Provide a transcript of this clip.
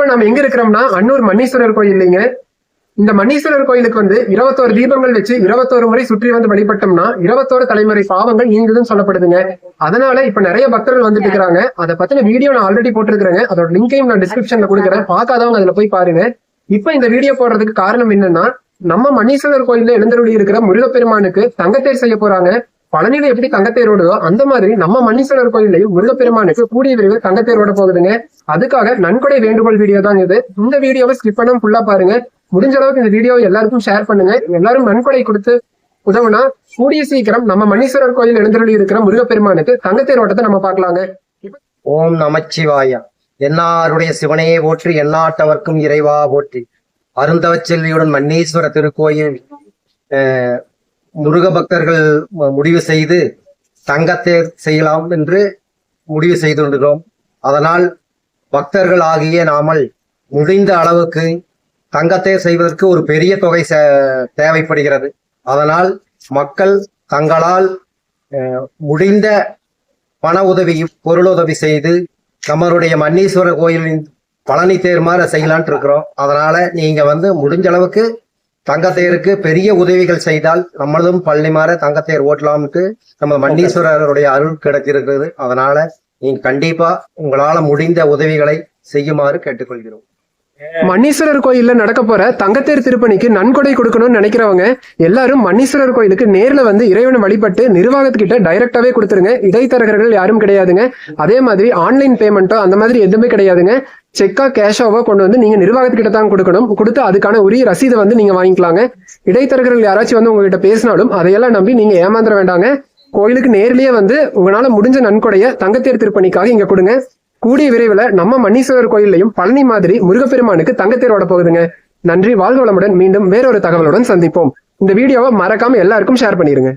இப்ப நம்ம எங்க இருக்கிறோம்னா அன்னூர் மன்னீஸ்வரர் கோயில் இல்லைங்க. இந்த மன்னீஸ்வரர் கோயிலுக்கு வந்து 21 தீபங்கள் வச்சு 21 முறை சுற்றி வந்து வழிபட்டோம்னா 21 தலைமுறை பாவங்கள் நீங்குதுன்னு சொல்லப்படுதுங்க. அதனால இப்ப நிறைய பக்தர்கள் வந்துட்டு இருக்காங்க. அதை பத்தின வீடியோ நான் ஆல்ரெடி போட்டிருக்கிறேங்க. அதோட லிங்கையும் நான் டிஸ்கிரிப்ஷன்ல கொடுக்குறேன். பார்க்காதவங்க அதுல போய் பாருங்க. இப்ப இந்த வீடியோ போடுறதுக்கு காரணம் என்னன்னா, நம்ம மன்னீஸ்வரர் கோயில்ல எழுந்தருளி இருக்கிற முருகப்பெருமானுக்கு தங்கத்தேர் செய்ய போறாங்க. பழனியில எப்படி தங்கத்தேர் ஓடுதோ அந்த மாதிரி நம்ம மன்னீஸ்வரர் கோயிலையும் முருகப்பெருமானுக்கு கூடிய விரைவில் தங்கத்தேர் ஓட போகுதுங்க. அதுக்காக நன்கொடை வேண்டுகோள் வீடியோ தான் இது. இந்த வீடியோவை ஸ்கிப் பண்ணாம ஃபுல்லா பாருங்க. முடிஞ்ச அளவுக்கு இந்த வீடியோ எல்லாருக்கும் ஷேர் பண்ணுங்க. எல்லாரும் நன்கொடை கொடுத்து உதவுனா கூடிய சீக்கிரம் நம்ம மன்னீஸ்வரர் கோயில் எழுந்தருளி இருக்கிற முருகப்பெருமானுக்கு தங்கத்தேர் ஓட்டத்தை நம்ம பார்க்கலாங்க. ஓம் நமச்சிவாயா. என்னாருடைய சிவனையே போற்றி, எந்நாட்டவர்க்கும் இறைவா போற்றி. அருந்தவச்செல்வியுடன் மன்னீஸ்வர திருக்கோயில் முருக பக்தர்கள் முடிவு செய்து தங்கத்தேர் செய்யலாம் என்று முடிவு செய்துள்ளோம். அதனால் பக்தர்கள் ஆகிய நாமல் முடிந்த அளவுக்கு தங்கத்தேர் செய்வதற்கு ஒரு பெரிய தொகை தேவைப்படுகிறது. அதனால் மக்கள் தங்களால் முடிந்த பண உதவி பொருளுதவி செய்து நம்மளுடைய மன்னீஸ்வரர் கோயிலின் பழனி தேர் மாதிரி செய்யலான் இருக்கிறோம். அதனால நீங்க முடிஞ்ச அளவுக்கு தங்கத்தேருக்கு பெரிய உதவிகள் செய்தால் நம்மளும் பழனி மாற தங்கத்தேர் ஓட்டலாம்ட்டு நம்ம மன்னீஸ்வரருடைய அருள் கிடைத்திருக்கிறது. அதனால நீங்க கண்டிப்பா உங்களால முடிந்த உதவிகளை செய்யுமாறு கேட்டுக்கொள்கிறோம். மன்னீஸ்வரர் கோயில்ல நடக்க போற தங்கத்தேர் திருப்பணிக்கு நன்கொடை கொடுக்கணும்னு நினைக்கிறவங்க எல்லாரும் மன்னீஸ்வரர் கோயிலுக்கு நேர்ல வந்து இறைவனை வழிபட்டு நிர்வாகத்துக்கிட்ட டைரக்டாவே கொடுத்துருங்க. இடைத்தரகர்கள் யாரும் கிடையாதுங்க. அதே மாதிரி ஆன்லைன் பேமெண்ட்டோ அந்த மாதிரி எதுவுமே கிடையாதுங்க. செக்கா கேஷாவோ கொண்டு வந்து நீங்க நிர்வாகத்துக்கிட்ட தான் கொடுக்கணும். கொடுத்து அதுக்கான உரிய ரசீதை நீங்க வாங்கிக்கலாங்க. இடைத்தரகர்கள் யாராச்சும் உங்ககிட்ட பேசினாலும் அதையெல்லாம் நம்பி நீங்க ஏமாந்துட வேண்டாங்க. கோயிலுக்கு நேர்லயே உங்களால முடிஞ்ச நன்கொடைய தங்கத்தேர் திருப்பணிக்காக இங்க கொடுங்க. கூடிய விரைவில் நம்ம மன்னீஸ்வரர் கோயிலையும் பழனி மாதிரி முருகப்பெருமானுக்கு தங்கத்தேர் ஓட போகுதுங்க. நன்றி, வாழ்க வளமுடன். மீண்டும் வேறொரு தகவலுடன் சந்திப்போம். இந்த வீடியோவை மறக்காம எல்லாருக்கும் ஷேர் பண்ணிருங்க.